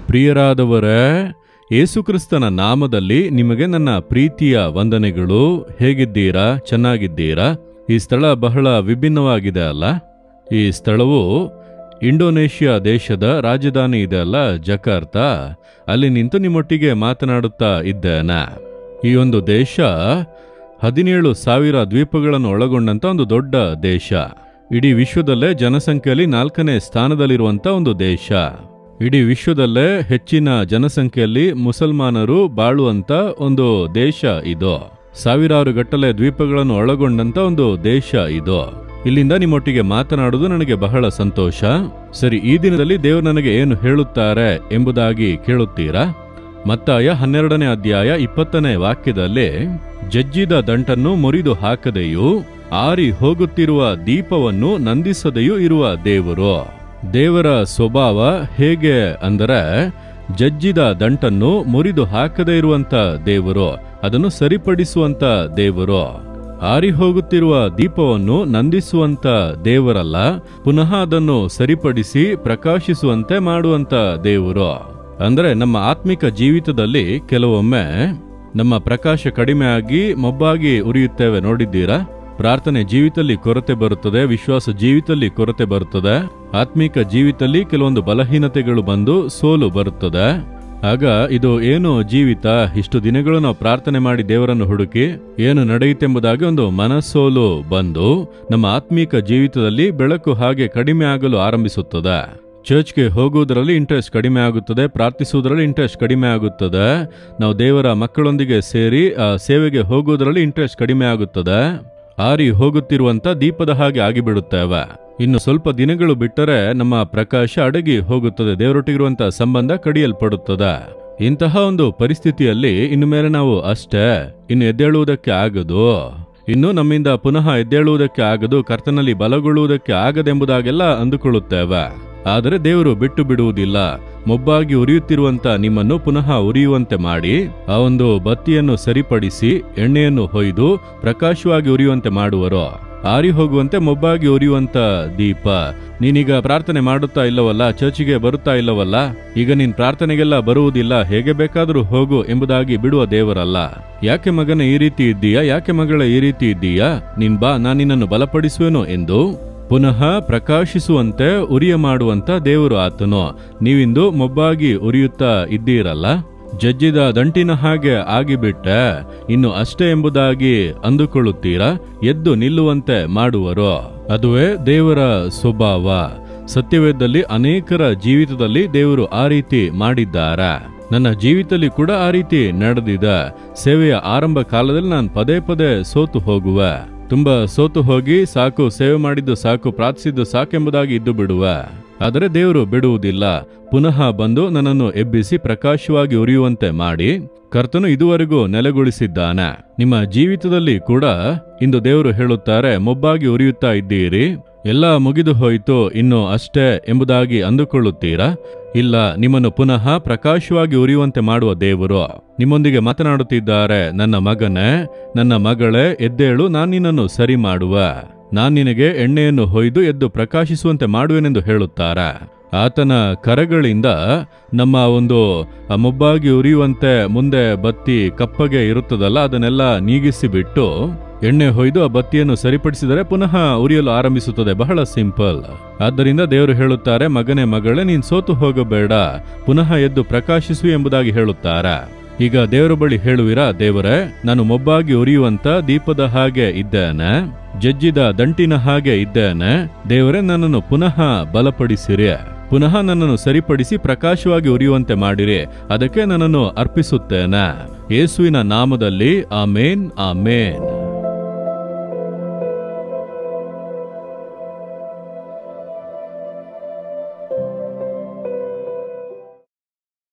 ಪ್ರಿಯರಾದವರೇ, ಯೇಸುಕ್ರಿಸ್ತನ ನಾಮದಲ್ಲಿ ನಿಮಗೆ ನನ್ನ ಪ್ರೀತಿಯ ವಂದನೆಗಳು. ಹೇಗಿದ್ದೀರಾ? ಚೆನ್ನಾಗಿದ್ದೀರಾ? ಈ ಸ್ಥಳ ಬಹಳ ವಿಭಿನ್ನವಾಗಿದೆ ಅಲ್ಲ? ಈ ಸ್ಥಳವು ಇಂಡೋನೇಷ್ಯಾ ದೇಶದ ರಾಜಧಾನಿ ಇದೆ ಅಲ್ಲ, ಜಕಾರ್ತಾ. ಅಲ್ಲಿ ನಿಂತು ನಿಮ್ಮೊಟ್ಟಿಗೆ ಮಾತನಾಡುತ್ತಾ ಇದ್ದೇನೆ. ಈ ಒಂದು ದೇಶ 17,000 ದ್ವೀಪಗಳನ್ನು ಒಳಗೊಂಡಂತ ಒಂದು ದೊಡ್ಡ ದೇಶ. ಇಡೀ ವಿಶ್ವದಲ್ಲೇ ಜನಸಂಖ್ಯೆಯಲ್ಲಿ 4ನೇ ಸ್ಥಾನದಲ್ಲಿರುವಂತ ಒಂದು ದೇಶ. ಇಡೀ ವಿಶ್ವದಲ್ಲೇ ಹೆಚ್ಚಿನ ಜನಸಂಖ್ಯೆಯಲ್ಲಿ ಮುಸಲ್ಮಾನರು ಬಾಳುವಂತ ಒಂದು ದೇಶ ಇದು. ಸಾವಿರಾರು ಗಟ್ಟಲೆ ದ್ವೀಪಗಳನ್ನು ಒಳಗೊಂಡಂತ ಒಂದು ದೇಶ ಇದು. ಇಲ್ಲಿಂದ ನಿಮ್ಮೊಟ್ಟಿಗೆ ಮಾತನಾಡುವುದು ನನಗೆ ಬಹಳ ಸಂತೋಷ. ಸರಿ, ಈ ದಿನದಲ್ಲಿ ದೇವರು ನನಗೆ ಏನು ಹೇಳುತ್ತಾರೆ ಎಂಬುದಾಗಿ ಕೇಳುತ್ತೀರಾ? ಮತ್ತಾಯ 12ನೇ ಅಧ್ಯಾಯ 20ನೇ ವಾಕ್ಯದಲ್ಲಿ, ಜಜ್ಜಿದ ದಂಟನ್ನು ಮುರಿದು ಹಾಕದೆಯೂ ಆರಿ ಹೋಗುತ್ತಿರುವ ದೀಪವನ್ನು ನಂದಿಸದೆಯೂ ಇರುವ ದೇವರು. ದೇವರ ಸ್ವಭಾವ ಹೇಗೆ ಅಂದರೆ, ಜಜ್ಜಿದ ದಂಟನ್ನು ಮುರಿದು ಹಾಕದೇ ಇರುವಂತ ದೇವರು, ಅದನ್ನು ಸರಿಪಡಿಸುವಂತ ದೇವರು. ಆರಿ ಹೋಗುತ್ತಿರುವ ದೀಪವನ್ನು ನಂದಿಸುವಂತ ದೇವರಲ್ಲ, ಪುನಃ ಅದನ್ನು ಸರಿಪಡಿಸಿ ಪ್ರಕಾಶಿಸುವಂತೆ ಮಾಡುವಂತ ದೇವರು. ಅಂದ್ರೆ ನಮ್ಮ ಆತ್ಮಿಕ ಜೀವಿತದಲ್ಲಿ ಕೆಲವೊಮ್ಮೆ ನಮ್ಮ ಪ್ರಕಾಶ ಕಡಿಮೆ ಆಗಿ ಮೊಬ್ಬಾಗಿ ಉರಿಯುತ್ತೇವೆ, ನೋಡಿದ್ದೀರಾ? ಪ್ರಾರ್ಥನೆ ಜೀವಿತದಲ್ಲಿ ಕೊರತೆ ಬರುತ್ತದೆ, ವಿಶ್ವಾಸ ಜೀವಿತದಲ್ಲಿ ಕೊರತೆ ಬರುತ್ತದೆ, ಆತ್ಮಿಕ ಜೀವಿತದಲ್ಲಿ ಕೆಲವೊಂದು ಬಲಹೀನತೆಗಳು ಬಂದು ಸೋಲು ಬರುತ್ತದೆ. ಆಗ ಇದು ಏನು ಜೀವಿತ? ಇಷ್ಟು ದಿನಗಳು ನಾವು ಪ್ರಾರ್ಥನೆ ಮಾಡಿ ದೇವರನ್ನು ಹುಡುಕಿ ಏನು ನಡೆಯುತ್ತೆಂಬುದಾಗಿ ಒಂದು ಮನಸ್ಸೋಲು ಬಂದು ನಮ್ಮ ಆತ್ಮಿಕ ಜೀವಿತದಲ್ಲಿ ಬೆಳಕು ಹಾಗೆ ಕಡಿಮೆ ಆಗಲು ಆರಂಭಿಸುತ್ತದೆ. ಚರ್ಚ್ಗೆ ಹೋಗುವುದರಲ್ಲಿ ಇಂಟ್ರೆಸ್ಟ್ ಕಡಿಮೆ ಆಗುತ್ತದೆ, ಪ್ರಾರ್ಥಿಸುವುದರಲ್ಲಿ ಇಂಟ್ರೆಸ್ಟ್ ಕಡಿಮೆ ಆಗುತ್ತದೆ, ನಾವು ದೇವರ ಮಕ್ಕಳೊಂದಿಗೆ ಸೇರಿ ಸೇವೆಗೆ ಹೋಗುವುದರಲ್ಲಿ ಇಂಟ್ರೆಸ್ಟ್ ಕಡಿಮೆ ಆಗುತ್ತದೆ. ಆರಿ ಹೋಗುತ್ತಿರುವಂತ ದೀಪದ ಹಾಗೆ ಆಗಿಬಿಡುತ್ತೇವೆ. ಇನ್ನು ಸ್ವಲ್ಪ ದಿನಗಳು ಬಿಟ್ಟರೆ ನಮ್ಮ ಪ್ರಕಾಶ ಅಡಗಿ ಹೋಗುತ್ತದೆ, ದೇವರೊಟ್ಟಿಗಿರುವಂತ ಸಂಬಂಧ ಕಡಿಯಲ್ಪಡುತ್ತದೆ. ಇಂತಹ ಒಂದು ಪರಿಸ್ಥಿತಿಯಲ್ಲಿ ಇನ್ನು ಮೇಲೆ ನಾವು ಅಷ್ಟೇ, ಇನ್ನು ಎದ್ದೇಳುವುದಕ್ಕೆ ಆಗದು, ಇನ್ನು ನಮ್ಮಿಂದ ಪುನಃ ಎದ್ದೇಳುವುದಕ್ಕೆ ಆಗದು, ಕರ್ತನಲ್ಲಿ ಬಲಗೊಳ್ಳುವುದಕ್ಕೆ ಆಗದೆಂಬುದಾಗೆಲ್ಲ ಅಂದುಕೊಳ್ಳುತ್ತೇವೆ. ಆದರೆ ದೇವರು ಬಿಟ್ಟು ಬಿಡುವುದಿಲ್ಲ. ಮೊಬ್ಬಾಗಿ ಉರಿಯುತ್ತಿರುವಂತ ನಿಮ್ಮನ್ನು ಪುನಃ ಉರಿಯುವಂತೆ ಮಾಡಿ ಆ ಒಂದು ಬತ್ತಿಯನ್ನು ಸರಿಪಡಿಸಿ ಎಣ್ಣೆಯನ್ನು ಹೊಯ್ದು ಪ್ರಕಾಶವಾಗಿ ಉರಿಯುವಂತೆ ಮಾಡುವರು. ಆರಿ ಹೋಗುವಂತೆ ಮೊಬ್ಬಾಗಿ ಉರಿಯುವಂತ ದೀಪ. ನೀನೀಗ ಪ್ರಾರ್ಥನೆ ಮಾಡುತ್ತಾ ಇಲ್ಲವಲ್ಲ, ಚರ್ಚಿಗೆ ಬರುತ್ತಾ ಇಲ್ಲವಲ್ಲ, ಈಗ ನೀನ್ ಪ್ರಾರ್ಥನೆಗೆಲ್ಲ ಬರುವುದಿಲ್ಲ, ಹೇಗೆ ಬೇಕಾದರೂ ಹೋಗು ಎಂಬುದಾಗಿ ಬಿಡುವ ದೇವರಲ್ಲ. ಯಾಕೆ ಮಗನೇ ಈ ರೀತಿ ಇದ್ದೀಯಾ? ಯಾಕೆ ಮಗಳೇ ಈ ರೀತಿ ಇದ್ದೀಯಾ? ನೀನ್ ಬಾ, ನಾನು ನಿನ್ನನ್ನು ಬಲಪಡಿಸುವೆನು ಎಂದು ಪುನಃ ಪ್ರಕಾಶಿಸುವಂತೆ ಉರಿಯ ಮಾಡುವಂತ ದೇವರು ಆತನು. ನೀವಿಂದು ಮೊಬ್ಬಾಗಿ ಉರಿಯುತ್ತಾ ಇದ್ದೀರಲ್ಲ, ಜಜ್ಜಿದ ದಂಟಿನ ಹಾಗೆ ಆಗಿಬಿಟ್ಟೆ, ಇನ್ನು ಅಷ್ಟೇ ಎಂಬುದಾಗಿ ಅಂದುಕೊಳ್ಳುತ್ತೀರಾ? ಎದ್ದು ನಿಲ್ಲುವಂತೆ ಮಾಡುವರು. ಅದುವೇ ದೇವರ ಸ್ವಭಾವ. ಸತ್ಯವೇದದಲ್ಲಿ ಅನೇಕರ ಜೀವಿತದಲ್ಲಿ ದೇವರು ಆ ರೀತಿ ಮಾಡಿದ್ದಾರೆ. ನನ್ನ ಜೀವಿತದಲ್ಲಿ ಕೂಡ ಆ ರೀತಿ ನಡೆದಿದೆ. ಸೇವೆಯ ಆರಂಭ ಕಾಲದಲ್ಲಿ ನಾನು ಪದೇ ಪದೇ ಸೋತು ಹೋಗುವೆ, ತುಂಬಾ ಸೋತು ಹೋಗಿ ಸಾಕು, ಸೇವೆ ಮಾಡಿದ್ದು ಸಾಕು, ಪ್ರಾರ್ಥಿಸಿದ್ದು ಸಾಕೆಂಬುದಾಗಿ ಇದ್ದು ಬಿಡುವೆ. ಆದರೆ ದೇವರು ಬಿಡುವುದಿಲ್ಲ. ಪುನಃ ಬಂದು ನನ್ನನ್ನು ಎಬ್ಬಿಸಿ ಪ್ರಕಾಶವಾಗಿ ಉರಿಯುವಂತೆ ಮಾಡಿ ಕರ್ತನು ಇದುವರೆಗೂ ನೆಲೆಗೊಳಿಸಿದ್ದಾನೆ. ನಿಮ್ಮ ಜೀವಿತದಲ್ಲಿ ಕೂಡ ಇಂದು ದೇವರು ಹೇಳುತ್ತಾರೆ, ಮೊಬ್ಬಾಗಿ ಉರಿಯುತ್ತಾ ಇದ್ದೀರಿ, ಎಲ್ಲ ಮುಗಿದು ಹೋಯಿತು, ಇನ್ನು ಅಷ್ಟೇ ಎಂಬುದಾಗಿ ಅಂದುಕೊಳ್ಳುತ್ತೀರಾ? ಇಲ್ಲ, ನಿಮ್ಮನ್ನು ಪುನಃ ಪ್ರಕಾಶವಾಗಿ ಉರಿಯುವಂತೆ ಮಾಡುವ ದೇವರು ನಿಮ್ಮೊಂದಿಗೆ ಮಾತನಾಡುತ್ತಿದ್ದಾರೆ. ನನ್ನ ಮಗನೇ, ನನ್ನ ಮಗಳೇ, ಎದ್ದೇಳು, ನಾನು ನಿನ್ನನ್ನು ಸರಿ ಮಾಡುವ, ನಾನು ನಿನಗೆ ಎಣ್ಣೆಯನ್ನು ಹೊಯ್ದು ಎದ್ದು ಪ್ರಕಾಶಿಸುವಂತೆ ಮಾಡುವೆನೆಂದು ಹೇಳುತ್ತಾರೆ. ಆತನ ಕರಗಳಿಂದ ನಮ್ಮ ಒಂದು ಮೊಬ್ಬಾಗಿ ಉರಿಯುವಂತೆ ಮುಂದೆ ಬತ್ತಿ ಕಪ್ಪಗೆ ಇರುತ್ತದಲ್ಲ, ಅದನ್ನೆಲ್ಲ ನೀಗಿಸಿಬಿಟ್ಟು ಎಣ್ಣೆ ಹೊಯ್ದು ಆ ಬತ್ತಿಯನ್ನು ಸರಿಪಡಿಸಿದರೆ ಪುನಃ ಉರಿಯಲು ಆರಂಭಿಸುತ್ತದೆ. ಬಹಳ ಸಿಂಪಲ್. ಆದ್ದರಿಂದ ದೇವರು ಹೇಳುತ್ತಾರೆ, ಮಗನೇ ಮಗಳೇ, ನೀನ್ ಸೋತು ಹೋಗಬೇಡ, ಪುನಃ ಎದ್ದು ಪ್ರಕಾಶಿಸು ಎಂಬುದಾಗಿ ಹೇಳುತ್ತಾರೆ. ಈಗ ದೇವರ ಬಳಿ ಹೇಳುವಿರಾ, ದೇವರೇ, ನಾನು ಮೊಬ್ಬಾಗಿ ಉರಿಯುವಂತ ದೀಪದ ಹಾಗೆ ಇದ್ದೇನೆ, ಜಜ್ಜಿದ ದಂಟಿನ ಹಾಗೆ ಇದ್ದೇನೆ, ದೇವರೇ ನನ್ನನ್ನು ಪುನಃ ಬಲಪಡಿಸಿರಿ, ಪುನಃ ನನ್ನನ್ನು ಸರಿಪಡಿಸಿ ಪ್ರಕಾಶವಾಗಿ ಉರಿಯುವಂತೆ ಮಾಡಿರಿ, ಅದಕ್ಕೆ ನನ್ನನ್ನು ಅರ್ಪಿಸುತ್ತೇನೆ. ಯೇಸುವಿನ ನಾಮದಲ್ಲಿ ಆಮೇನ್, ಆಮೇನ್.